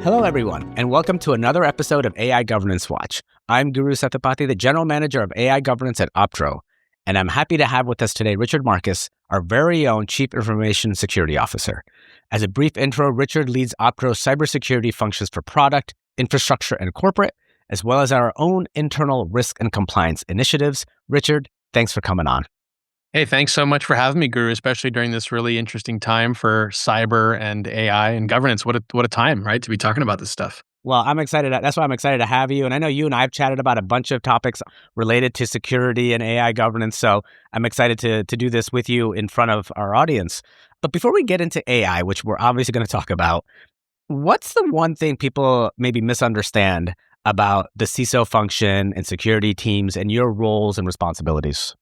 Hello, everyone, and welcome to another episode of AI Governance Watch. I'm Guru Sethupathy, the General Manager of AI Governance at Optro, and I'm happy to have with us today Richard Marcus, our very own Chief Information Security Officer. As a brief intro, Richard leads Optro's cybersecurity functions for product, infrastructure, and corporate, as well as our own internal risk and compliance initiatives. Richard, thanks for coming on. Hey, thanks so much for having me, Guru, especially during this really interesting time for cyber and AI and governance. What a time, right, to be talking about this stuff. Well, I'm excited. That's why I'm excited to have you. And I know you and I have chatted about a bunch of topics related to security and AI governance. So I'm excited to do this with you in front of our audience. But before we get into AI, which we're obviously going to talk about, what's the one thing people maybe misunderstand about the CISO function and security teams and your roles and responsibilities?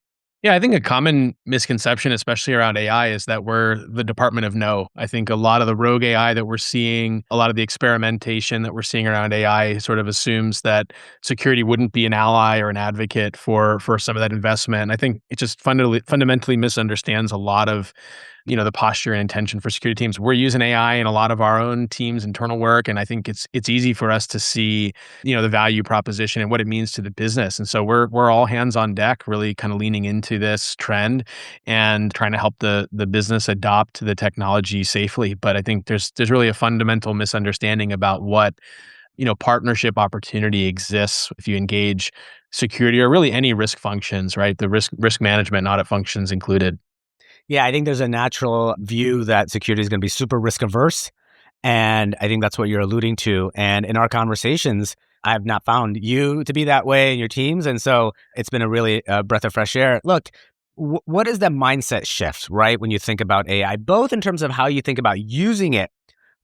Yeah, I think a common misconception, especially around AI, is that we're the department of no. I think a lot of the rogue AI that we're seeing, a lot of the experimentation that we're seeing around AI sort of assumes that security wouldn't be an ally or an advocate for some of that investment. And I think it just fundamentally misunderstands a lot of the posture and intention for security teams. We're using AI in a lot of our own teams' internal work, and I think it's easy for us to see, the value proposition and what it means to the business. And so we're all hands on deck, really kind of leaning into this trend and trying to help the business adopt the technology safely. But I think there's really a fundamental misunderstanding about what partnership opportunity exists if you engage security or really any risk functions, right? The risk management and audit functions included. Yeah, I think there's a natural view that security is going to be super risk averse. And I think that's what you're alluding to. And in our conversations, I have not found you to be that way in your teams. And so it's been a really breath of fresh air. Look, what is the mindset shift, right? When you think about AI, both in terms of how you think about using it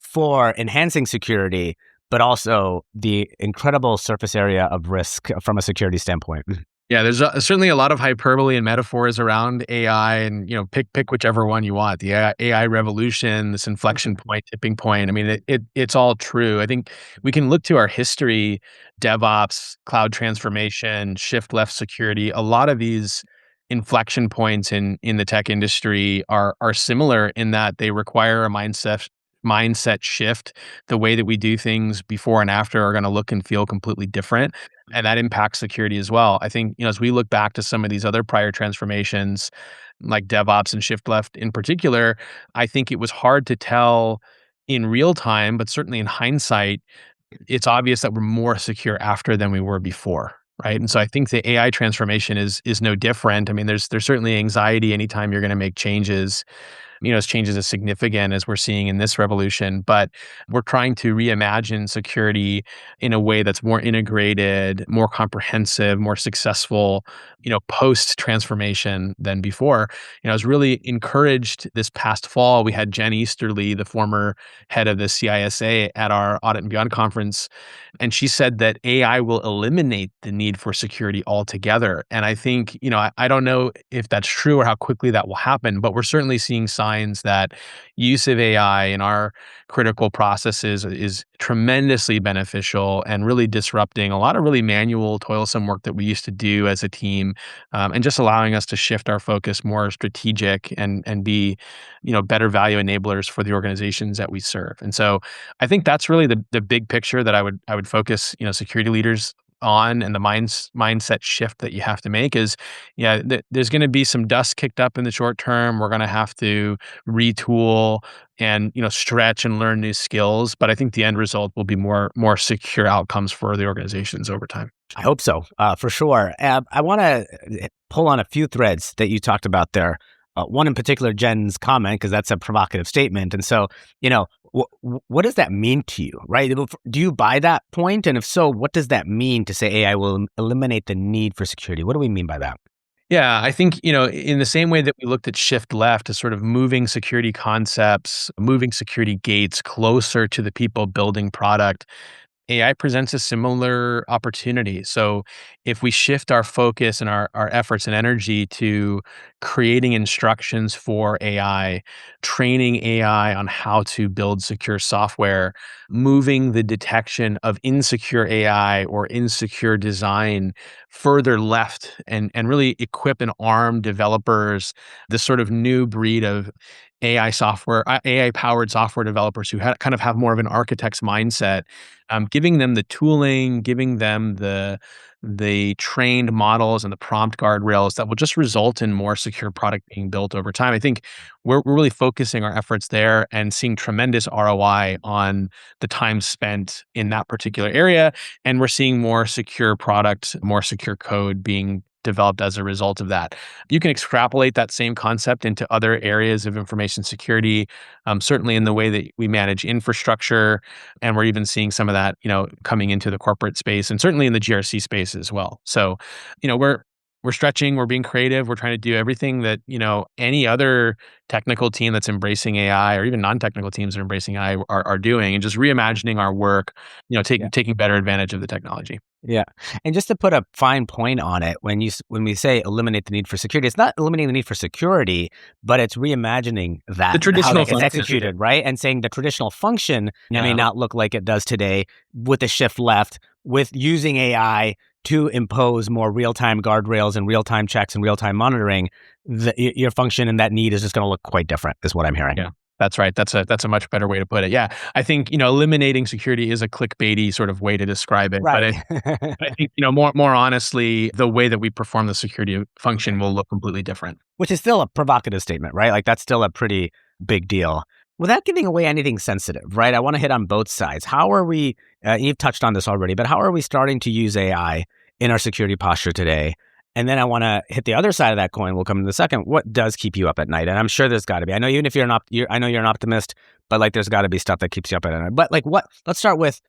for enhancing security, but also the incredible surface area of risk from a security standpoint. Yeah, there's certainly a lot of hyperbole and metaphors around AI, and pick whichever one you want. The AI revolution, this inflection point, tipping point. I mean, it's all true. I think we can look to our history, DevOps, cloud transformation, shift left security. A lot of these inflection points in the tech industry are similar in that they require a mindset shift. The way that we do things before and after are going to look and feel completely different. And that impacts security as well. I think, as we look back to some of these other prior transformations, like DevOps and shift left in particular, I think it was hard to tell in real time, but certainly in hindsight, it's obvious that we're more secure after than we were before. Right. And so I think the AI transformation is no different. I mean, there's certainly anxiety anytime you're going to make changes. As changes as significant as we're seeing in this revolution, but we're trying to reimagine security in a way that's more integrated, more comprehensive, more successful, post transformation than before. I was really encouraged this past fall. We had Jen Easterly, the former head of the CISA, at our Audit and Beyond conference, and she said that AI will eliminate the need for security altogether. And I think, I don't know if that's true or how quickly that will happen, but we're certainly seeing signs that use of AI in our critical processes is tremendously beneficial and really disrupting a lot of really manual, toilsome work that we used to do as a team, and just allowing us to shift our focus more strategic and be, better value enablers for the organizations that we serve. And so I think that's really the big picture that I would focus, security leaders on, and the mindset shift that you have to make is, there's going to be some dust kicked up in the short term. We're going to have to retool and stretch and learn new skills, but I think the end result will be more secure outcomes for the organizations over time. I hope so, for sure. I want to pull on a few threads that you talked about there. One in particular, Jen's comment, because that's a provocative statement. And so, what does that mean to you, right? Do you buy that point? And if so, what does that mean to say AI will eliminate the need for security? What do we mean by that? Yeah, I think, in the same way that we looked at shift left as sort of moving security concepts, moving security gates closer to the people building product, AI presents a similar opportunity. So if we shift our focus and our efforts and energy to creating instructions for AI, training AI on how to build secure software, moving the detection of insecure AI or insecure design further left, and really equip and arm developers, this sort of new breed of AI powered software developers who kind of have more of an architect's mindset, giving them the tooling, giving them the trained models and the prompt guardrails that will just result in more secure product being built over time. I think we're really focusing our efforts there and seeing tremendous ROI on the time spent in that particular area. And we're seeing more secure product, more secure code being developed as a result of that. You can extrapolate that same concept into other areas of information security, certainly in the way that we manage infrastructure. And we're even seeing some of that, coming into the corporate space and certainly in the GRC space as well. So, we're stretching, we're being creative, we're trying to do everything that, any other technical team that's embracing AI or even non-technical teams that are embracing AI are doing, and just reimagining our work, taking better advantage of the technology. Yeah. And just to put a fine point on it, when we say eliminate the need for security, it's not eliminating the need for security, but it's reimagining that, The traditional how that gets function. executed, right? And saying the traditional function Yeah. may not look like it does today, with a shift left, with using AI to impose more real-time guardrails and real-time checks and real-time monitoring. Your function and that need is just going to look quite different, is what I'm hearing. Yeah. That's right. That's a much better way to put it. Yeah. I think, eliminating security is a clickbaity sort of way to describe it. Right. But I think, more honestly, the way that we perform the security function will look completely different. Which is still a provocative statement, right? Like, that's still a pretty big deal. Without giving away anything sensitive, right? I want to hit on both sides. How are we, you've touched on this already, but how are we starting to use AI in our security posture today? And then I want to hit the other side of that coin. We'll come to the second. What does keep you up at night? And I'm sure there's got to be. I know even if I know you're an optimist, but like there's got to be stuff that keeps you up at night. But like what? Let's start with,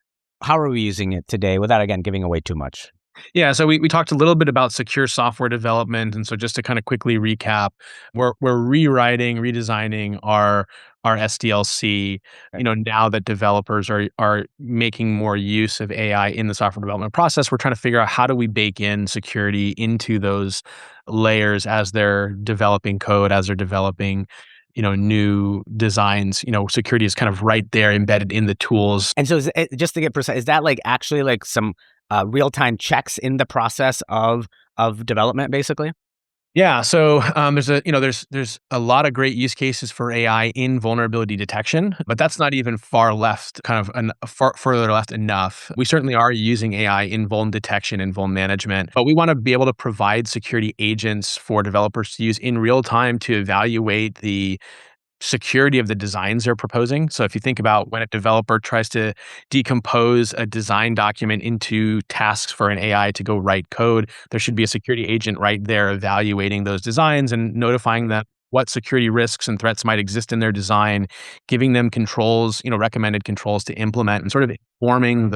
how are we using it today without, again, giving away too much? Yeah, so we talked a little bit about secure software development, and so just to kind of quickly recap, we're rewriting, redesigning our SDLC. Now that developers are making more use of AI in the software development process, we're trying to figure out how do we bake in security into those layers as they're developing code, as they're developing new designs. Security is kind of right there embedded in the tools. And so just to get precise, is that like actually like some real-time checks in the process of development, basically? Yeah, so there's a lot of great use cases for AI in vulnerability detection, but that's not even far left, kind of far further left enough. We certainly are using AI in vuln detection and vuln management, but we want to be able to provide security agents for developers to use in real time to evaluate the security of the designs they're proposing. So if you think about when a developer tries to decompose a design document into tasks for an AI to go write code, there should be a security agent right there evaluating those designs and notifying them what security risks and threats might exist in their design, giving them controls, recommended controls to implement, and sort of informing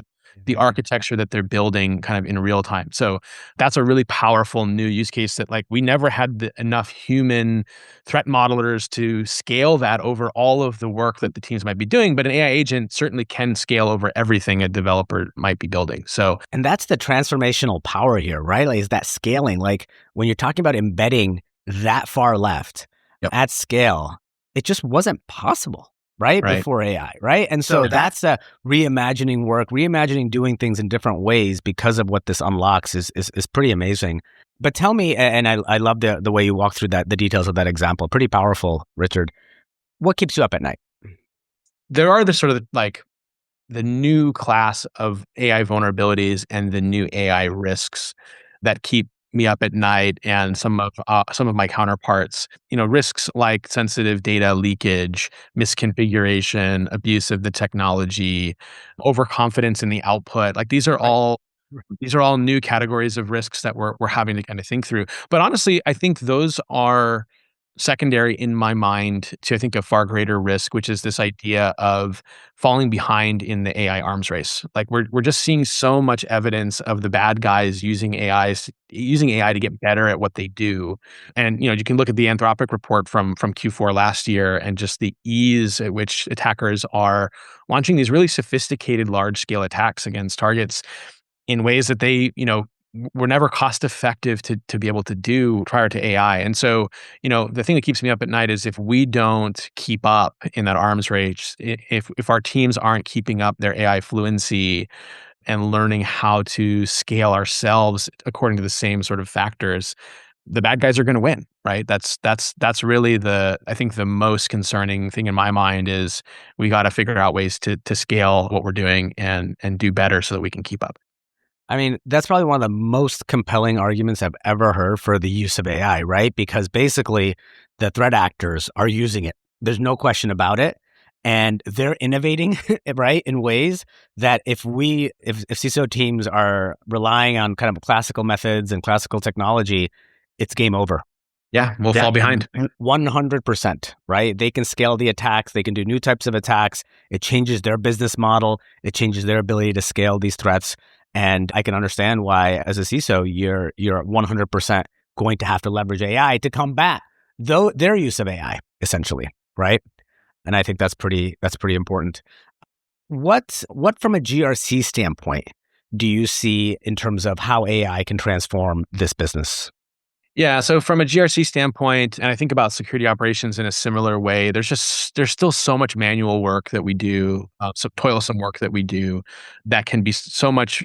the architecture that they're building kind of in real time. So that's a really powerful new use case that, like, we never had enough human threat modelers to scale that over all of the work that the teams might be doing. But an AI agent certainly can scale over everything a developer might be building. So, and that's the transformational power here, right? Like, is that scaling? Like, when you're talking about embedding that far left at scale, it just wasn't possible. Right? Before AI, right? And so that's a reimagining doing things in different ways because of what this unlocks is pretty amazing. But tell me, and I love the way you walk through the details of that example. Pretty powerful, Richard. What keeps you up at night? There are the sort of like the new class of AI vulnerabilities and the new AI risks that keep me up at night, and some of my counterparts. Risks like sensitive data leakage, misconfiguration, abuse of the technology, overconfidence in the output. Like, these are all new categories of risks that we're having to kind of think through. But honestly, I think those are secondary in my mind to, I think, a far greater risk, which is this idea of falling behind in the AI arms race. Like, we're just seeing so much evidence of the bad guys using AI to get better at what they do. And you can look at the Anthropic report from Q4 last year, and just the ease at which attackers are launching these really sophisticated large scale attacks against targets in ways that they were never cost effective to be able to do prior to AI. And so, the thing that keeps me up at night is if we don't keep up in that arms race, if our teams aren't keeping up their AI fluency and learning how to scale ourselves according to the same sort of factors, the bad guys are going to win, right? That's really I think the most concerning thing in my mind is we got to figure out ways to scale what we're doing and do better so that we can keep up. I mean, that's probably one of the most compelling arguments I've ever heard for the use of AI, right? Because basically the threat actors are using it. There's no question about it. And they're innovating, right, in ways that if CISO teams are relying on kind of classical methods and classical technology, it's game over. Yeah, we'll fall behind. 100%, right? They can scale the attacks. They can do new types of attacks. It changes their business model. It changes their ability to scale these threats. And I can understand why, as a CISO, you're 100% going to have to leverage AI to combat their use of AI, essentially, right? And I think that's pretty important. What from a GRC standpoint do you see in terms of how AI can transform this business? Yeah. So from a GRC standpoint, and I think about security operations in a similar way, there's still so much manual work that we do, so toilsome work that we do that can be so much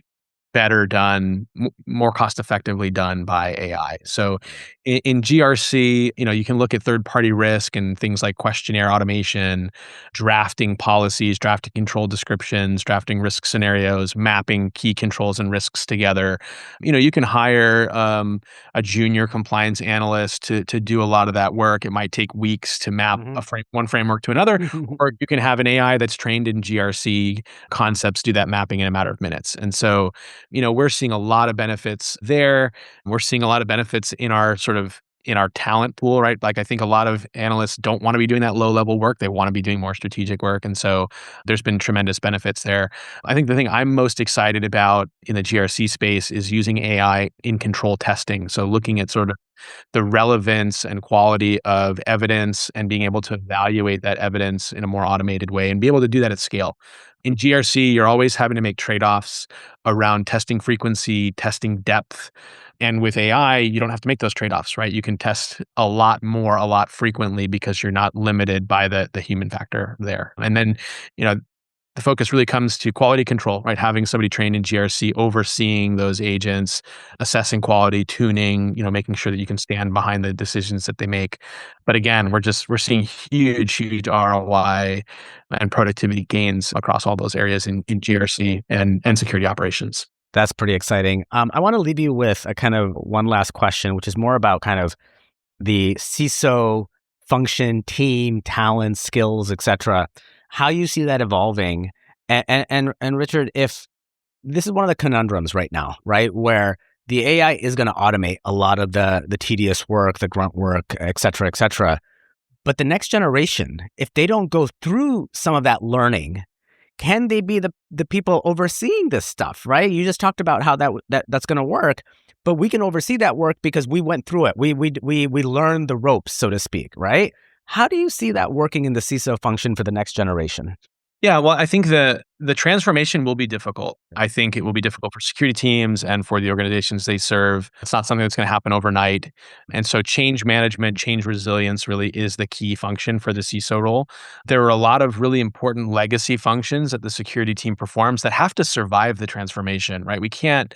better done, more cost effectively done by AI. So in GRC, you can look at third party risk and things like questionnaire automation, drafting policies, drafting control descriptions, drafting risk scenarios, mapping key controls and risks together. You can hire a junior compliance analyst to do a lot of that work. It might take weeks to map one framework to another, or you can have an AI that's trained in GRC concepts do that mapping in a matter of minutes. And so, we're seeing a lot of benefits there. We're seeing a lot of benefits in our talent pool, right? Like I think a lot of analysts don't want to be doing that low level work. They want to be doing more strategic work. And so there's been tremendous benefits there. I think the thing I'm most excited about in the GRC space is using AI in control testing. So looking at sort of the relevance and quality of evidence and being able to evaluate that evidence in a more automated way and be able to do that at scale. In GRC, you're always having to make trade-offs around testing frequency, testing depth. And with AI, you don't have to make those trade-offs, right? You can test a lot more, a lot frequently because you're not limited by the human factor there. And then, the focus really comes to quality control, right? Having somebody trained in GRC, overseeing those agents, assessing quality, tuning, making sure that you can stand behind the decisions that they make. But again, we're seeing huge ROI and productivity gains across all those areas in GRC and security operations. That's pretty exciting. I want to leave you with a kind of one last question, which is more about kind of the CISO function, team, talent, skills, etc. How you see that evolving, and Richard, if this is one of the conundrums right now, right, where the AI is going to automate a lot of the tedious work, the grunt work, etc., but the next generation, if they don't go through some of that learning, can they be the people overseeing this stuff, right? You just talked about how that's going to work, but we can oversee that work because we went through it. We learned the ropes, so to speak, right? How do you see that working in the CISO function for the next generation? Yeah, well, I think the transformation will be difficult. I think it will be difficult for security teams and for the organizations they serve. It's not something that's going to happen overnight. And so change management, change resilience really is the key function for the CISO role. There are a lot of really important legacy functions that the security team performs that have to survive the transformation, right? We can't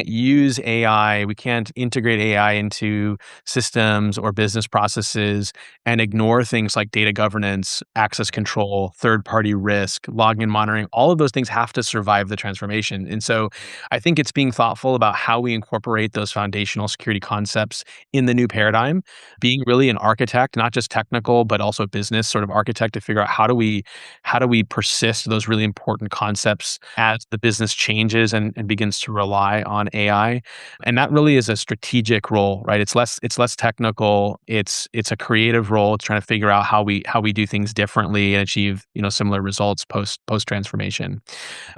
use AI, we can't integrate AI into systems or business processes and ignore things like data governance, access control, third-party risk, logging and monitoring. All of those things have to survive the transformation. And so I think it's being thoughtful about how we incorporate those foundational security concepts in the new paradigm, being really an architect, not just technical, but also business sort of architect to figure out how do we persist those really important concepts as the business changes and begins to rely on AI. And that really is a strategic role, right? It's less technical. It's a creative role. It's trying to figure out how we do things differently and achieve, similar results post transformation.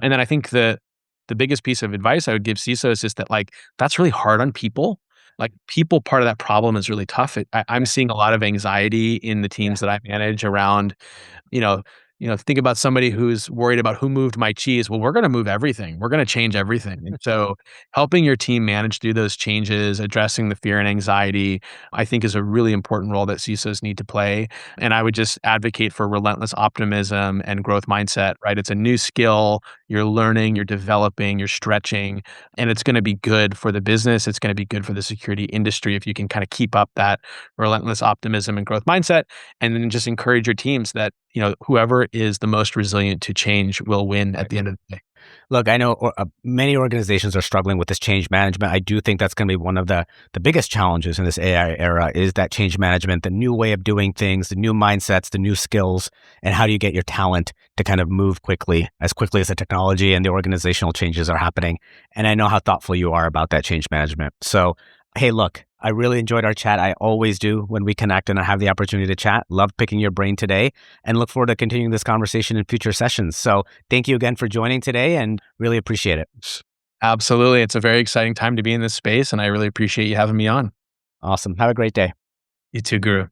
And then I think the biggest piece of advice I would give CISOs is that that's really hard on people. Like people part of that problem is really tough. I'm seeing a lot of anxiety in the teams that I manage around, you know, think about somebody who's worried about who moved my cheese. Well, we're going to move everything. We're going to change everything. And so helping your team manage through those changes, addressing the fear and anxiety, I think is a really important role that CISOs need to play. And I would just advocate for relentless optimism and growth mindset, right? It's a new skill. You're learning, you're developing, you're stretching, and it's going to be good for the business. It's going to be good for the security industry if you can kind of keep up that relentless optimism and growth mindset, and then just encourage your teams that, whoever is the most resilient to change will win at the end of the day. Look, I know many organizations are struggling with this change management. I do think that's going to be one of the biggest challenges in this AI era is that change management, the new way of doing things, the new mindsets, the new skills, and how do you get your talent to kind of move quickly as the technology and the organizational changes are happening. And I know how thoughtful you are about that change management. So, hey, look, I really enjoyed our chat. I always do when we connect and I have the opportunity to chat. Love picking your brain today and look forward to continuing this conversation in future sessions. So thank you again for joining today and really appreciate it. Absolutely. It's a very exciting time to be in this space, and I really appreciate you having me on. Awesome. Have a great day. You too, Guru.